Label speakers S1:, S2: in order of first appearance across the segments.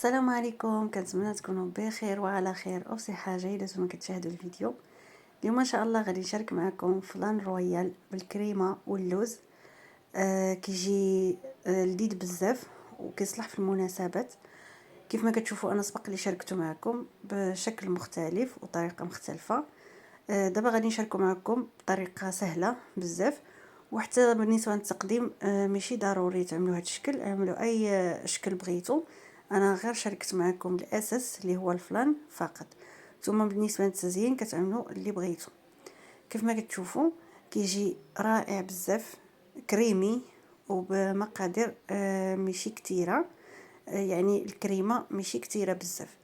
S1: السلام عليكم، كنتمنى تكونوا بخير وعلى خير وصحه جيده وانتم كتشاهدوا الفيديو. اليوم ان شاء الله غادي نشارك معكم فلان رويال بالكريمه واللوز. كيجي لذيذ بزاف وكيصلح في المناسبات. كيف ما كتشوفوا انا سبق لي شاركته معكم بشكل مختلف وطريقه مختلفه. دابا غادي نشاركوا معكم بطريقه سهله بزاف، وحتى بالنسبه للتقديم ماشي ضروري تعملوا هذا الشكل، اعملوا اي شكل بغيتو. انا غير شاركت معكم الاساس اللي هو الفلان فقط، ثم بالنسبه للتزيين كتعملوا اللي بغيتو. كيف ما كتشوفوا كيجي رائع بزاف، كريمي وبمقادير ماشي كتيره. يعني الكريمه ماشي كتيره بزاف.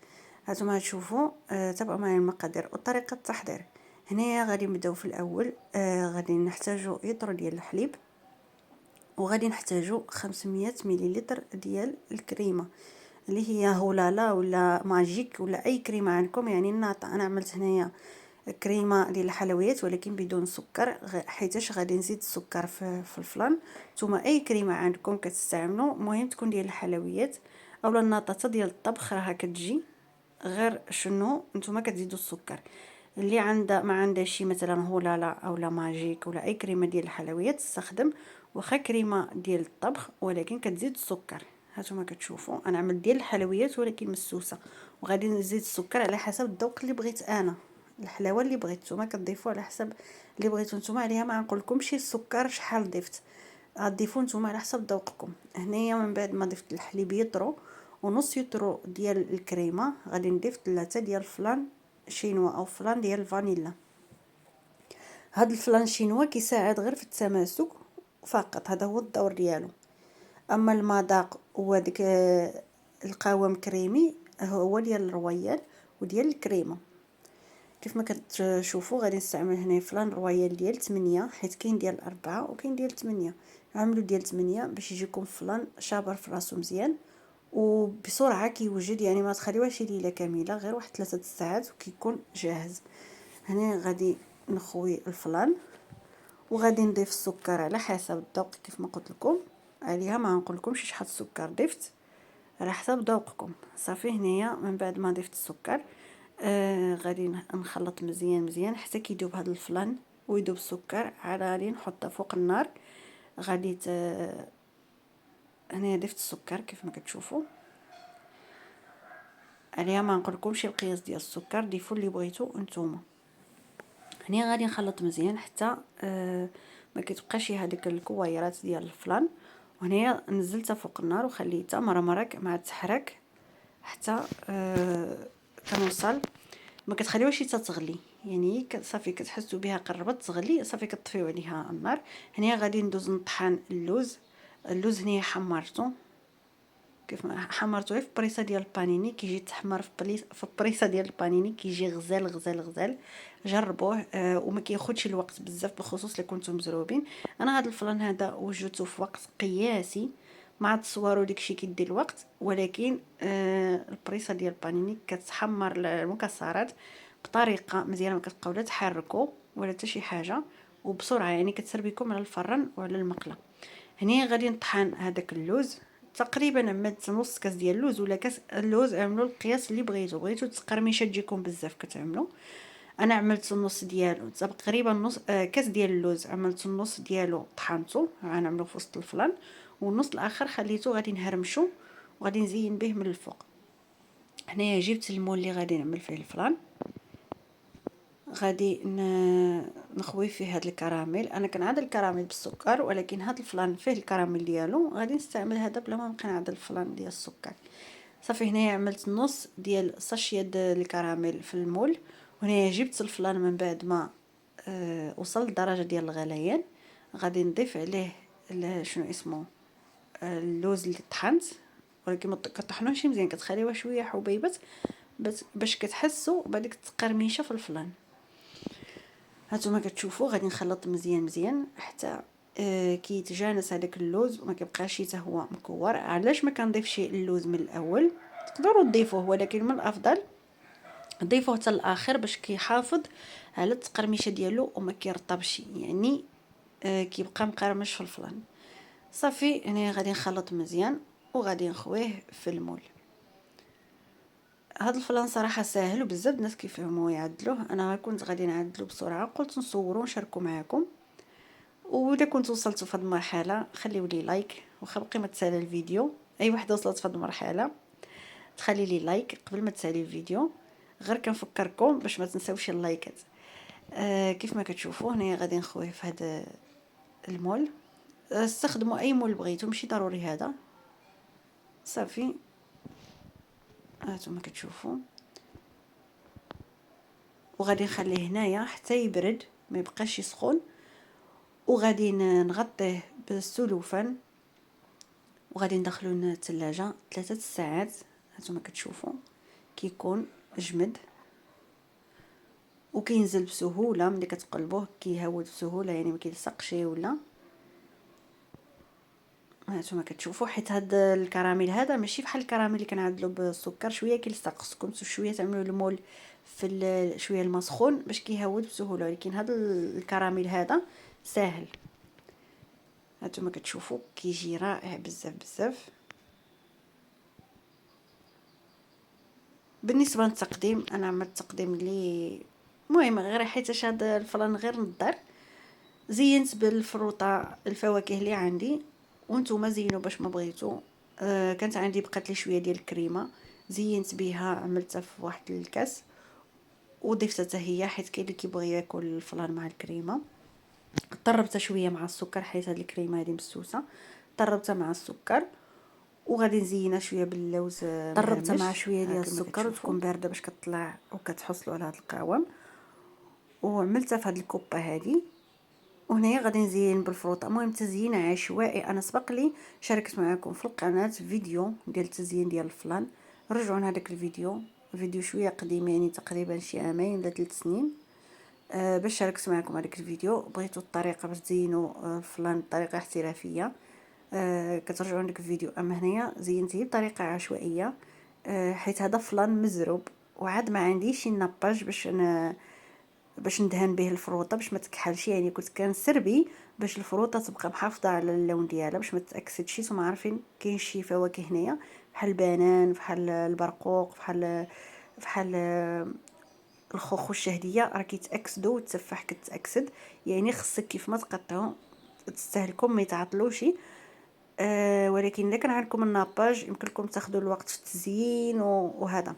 S1: هانتوما تشوفوا. تابعوا معايا المقادير وطريقه التحضير. هنايا غادي نبداو في الاول. غادي نحتاجوا لتر ديال الحليب، وغادي نحتاجوا 500 مليلتر ديال الكريمه اللي هي هولالا ولا ماجيك ولا اي كريمه عندكم. يعني الناطع انا عملت هنايا كريمه ديال الحلويات ولكن بدون سكر، حيتاش غادي نزيد السكر في الفلان. نتوما اي كريمه عندكم كتستعملوا، المهم تكون ديال الحلويات اولا الناطه ديال الطبخ راها كتجي. غير شنو نتوما كتزيدوا السكر. اللي عندها ما عندها شي مثلا هولالا اولا ماجيك ولا اي كريمه ديال الحلويات تستخدم واخا كريمه ديال الطبخ ولكن كتزيد السكر. هانتوما كتشوفوا انا عملت ديال الحلويات ولكن مسوسه، وغادي نزيد السكر على حسب الذوق اللي بغيت انا، الحلاوه اللي بغيت. نتوما كتضيفوا على حسب اللي بغيتو نتوما. عليها ما نقولكمش السكر شحال ضفت، غتضيفوا نتوما على حسب ذوقكم. هنايا من بعد ما ضفت الحليب يطرو ونص يطرو ديال الكريمه، غادي نضيف 3 ديال الفلان شينوا او فلان ديال الفانيلا. هاد الفلان شينوا كيساعد غير في التماسك فقط، هذا هو الدور ديالو. اما المذاق وديك القوام كريمي هو ديال الرويال وديال الكريمه. كيف ما كتشوفوا غادي نستعمل هنا فلان رويال ديال 8، حيت كاين ديال 4 وكاين ديال 8. عملوا ديال 8 باش يجيكم فلان شابر في راسو مزيان وبسرعه كيوجد. يعني ما تخليوهاش ليله كامله، غير واحد 3 ساعات وكيكون جاهز. هنا غادي نخوي الفلان وغادي نضيف السكر على حسب الذوق. كيف ما قلت لكم عليها ما نقول لكمش شحال السكر ضفت، على حسب ذوقكم. صافي هنايا من بعد ما ضفت السكر غادي نخلط مزيان مزيان حتى كيذوب هذا الفلان ويذوب السكر. غادي نحطها فوق النار. غادي هنا ضفت السكر كيف ما كتشوفوا عليها ما نقولكمش القياس ديال السكر، ضيفوا اللي بغيتو نتوما. هنا غادي نخلط مزيان حتى ما كتبقاش هذيك الكويرات ديال الفلان. وهنايا نزلتها فوق النار وخليتها مره مع التحرك حتى كنوصل. ما كتخليوهاش حتى تغلي، يعني صافي كتحسوا بها قربت تغلي صافي كطفيو عليها النار. هنا غادي ندوز نطحن اللوز. اللوز هنا حمرته، كيف ما حمرته في بريصه ديال البانيني كيجي تحمر في بريصه ديال البانيني كيجي غزال غزال غزال. جربوه وما كياخذش الوقت بزاف، بخصوص الا كنتم مزروبين. انا هذا الفلان هذا وجدته في وقت قياسي، مع التصوير وداكشي كيدي الوقت، ولكن البريصه ديال البانيني كتحمر المكسرات بطريقه مزيانه، ما كتبقاو لا تحركوا ولا حتى شي حاجه، وبسرعه يعني كتسربيكم على الفران وعلى المقله. هنا غادي نطحن هذاك اللوز. تقريبا عملت نص كاس ديال اللوز ولا كاس اللوز، عملوا القياس اللي بغيتو التقرميشه تجيكم بزاف كتعملوا. انا عملت النص ديالو تقريبا نص كاس ديال اللوز، عملت النص ديالو طحنته غنعملو في وسط الفلان، والنص الاخر خليته غادي نهرمشو وغادي نزين به من الفوق. هنايا جبت المول اللي غادي نعمل فيه الفلان. غادي نخوي فيه هذا الكراميل. انا كنعاد الكراميل بالسكر، ولكن هذا الفلان فيه الكراميل ديالو غادي نستعمل هذا بلا ما نبقى نعاد الفلان ديال السكر. صافي هنايا عملت نص ديال ساشيه ديال الكراميل في المول. وهنايا جبت الفلان من بعد ما وصل لدرجه ديال الغليان. غادي نضيف عليه شنو اسمه اللوز اللي طحنت، ولكن ما كطحنوش مزيان، كتخليوه شويه حبيبات باش كتحسوا بهذيك التقرميشه في الفلان. هانتوما كتشوفوا غادي نخلط مزيان مزيان حتى كيتجانس هذاك اللوز وما كيبقاش حتى هو مكور. علاش ما كنضيفش اللوز من الاول؟ تقدروا تضيفوه، ولكن من الافضل ضيفوه حتى الاخر باش كيحافظ على التقرميشه ديالو وما كيرطبش، يعني كيبقى مقرمش في الفلان. صافي هنا غادي نخلط مزيان وغادي نخويه في المول. هاد الفلان صراحه ساهل وبزاف الناس كيفهموا يعدلوه. انا كنت غادي نعدلو بسرعه، قلت نصورو ونشاركو معاكم. واذا كنت وصلتوا في هاد المرحله خليو لي لايك، واخا باقي ما تسالى الفيديو. اي وحده وصلت في هاد المرحله تخلي لي لايك قبل ما تسالي الفيديو. غير كنفكركم باش ما تنساوش اللايكات. كيف ما كتشوفوا هنايا غادي نخويه في هذا المول. استخدموا اي مول بغيتو، ماشي ضروري هذا. صافي هانتوما كتشوفوا. وغادي نخليه هنايا حتى يبرد، ما يبقاش يسخن. وغادي نغطيه بالسلوفان، وغادي ندخلو الثلاجه 3 ساعات. هانتوما كتشوفوا كيكون جمد وكينزل بسهوله. ملي كتقلبوه كيهود بسهوله، يعني ما كيلصقش ولا. هانتوما كتشوفوا حيت هاد الكراميل هذا ماشي بحال الكراميل اللي كنعدلو بالسكر، شويه كيلصق. خصكم شويه تعملوا المول في شويه الماء سخون باش كيهود بسهوله، ولكن هاد الكراميل هذا ساهل. هانتوما كتشوفوا كيجي رائع بزاف بزاف. بالنسبه للتقديم انا عملت تقديم لي المهم غير حيت هاد الفلان غير نضر. زينت بالفروطه الفواكه اللي عندي، وانتم زينوا باش ما بغيتو. كانت عندي بقات لي شويه ديال الكريمه، زينت بها، عملتها في واحد الكاس وضفتها حتى هي، حيت كاين اللي كيبغي ياكل الفلان مع الكريمه. طربتها شويه مع السكر حيت هاد الكريمه هذه مسوسه. طربتها مع السكر وغادي نزينها شويه باللوز طربتها مع شويه ديال السكر وتكون بارده باش كطلع وكتحصلوا على هذا القوام. وعملتها في هذه الكوبه هذه. وهنايا غادي نزين بالفروطه. المهم تزيين عشوائي. انا سبق لي شاركت معكم في القناه فيديو ديال التزيين ديال الفلان، رجعوا لهذاك الفيديو شويه قديم، يعني تقريبا شي عامين ولا 3 سنين. باش شاركت معكم هذاك الفيديو. بغيتوا الطريقه باش تزينوا الفلان بطريقه احترافيه، كترجعوا لك الفيديو. اما هنايا زينتيه بطريقه عشوائيه، حيت هذا فلان مزروب وعاد ما عنديش شي ناباج باش ندهن به الفروطه باش ما تكحلش. يعني كنت كنسربي باش الفروطه تبقى محافظه على اللون ديالها باش ما تاكسدش. نتوما عارفين كاين شي فواكه هنايا بحال البنان، بحال البرقوق، بحال الخوخ والشهديه راه كيتاكسدوا، والتفاح كتاكسد. يعني خصك كيف ما تقطعوا تستهلكم ما يتعطلوش. ولكن الا كان عندكم الناباج يمكن لكم تاخذوا الوقت في التزيين وهذا.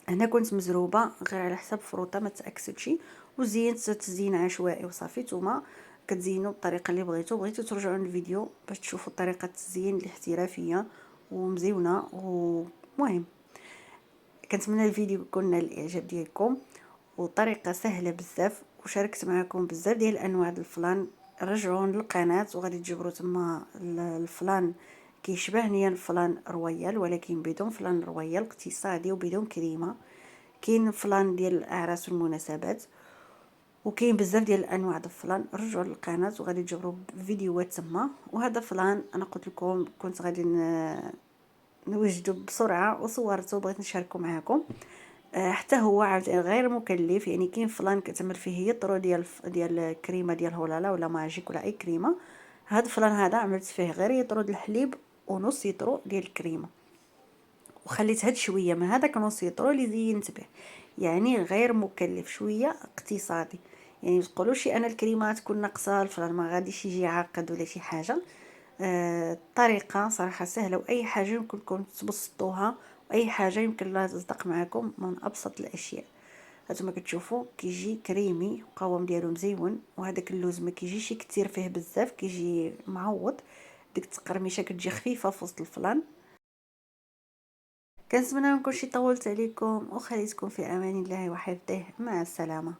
S1: هنا كنت مزروبه غير على حساب فروطه ما تاكسدش، وزينت تزيين عشوائي وصافي. نتوما كتزينوا بالطريقه اللي بغيتوا ترجعوا للفيديو باش تشوفوا طريقه التزيين الاحترافيه ومزيونه. ومهم كنتمنى الفيديو يكون نال الاعجاب ديالكم، وطريقه سهله بزاف، وشاركت معكم بزاف ديال انواع الفلان. رجعوا للقناه وغادي تجبروا تما الفلان كيشبهني الفلان رويال، ولكن بدون فلان رويال اقتصادي وبدون كريمه. كاين فلان ديال الاعراس والمناسبات، وكاين بزاف ديال الانواع د الفلان. رجعوا للقناه وغادي تجبروا فيديوهات تما. وهذا فلان انا قلت لكم كنت غادي نوجدو بسرعه وصورته وبغيت نشاركه معكم. حتى هو عاوتاني غير مكلف. يعني كاين فلان كتعمل فيه يطرو ديال الكريمه ديال هولالا ولا ماجيك ولا اي كريمه. هاد الفلان هذا عملت فيه غير يطرو د الحليب ونص يطرو ديال الكريمه، وخليت هاد شويه من هذاك نص يطرو اللي زينت به. يعني غير مكلف، شويه اقتصادي. يعني ما تقولوش انا الكريمه تكون ناقصه الفلان ما غاديش يجي عاقد ولا شي حاجه. الطريقه صراحه سهله، واي حاجه يمكن لكم تبسطوها، واي حاجه يمكن لها تصدق معكم من ابسط الاشياء. هانتوما كتشوفوا كيجي كريمي، القوام ديالو مزيون. وهذاك اللوز ما كيجيش كثير فيه بزاف، كيجي معوض. ديك التقرميشه كتجي خفيفه في وسط الفلان. كنتمنى ما نكونش طولت عليكم، وخليتكم في امان الله وحفظه. مع السلامه.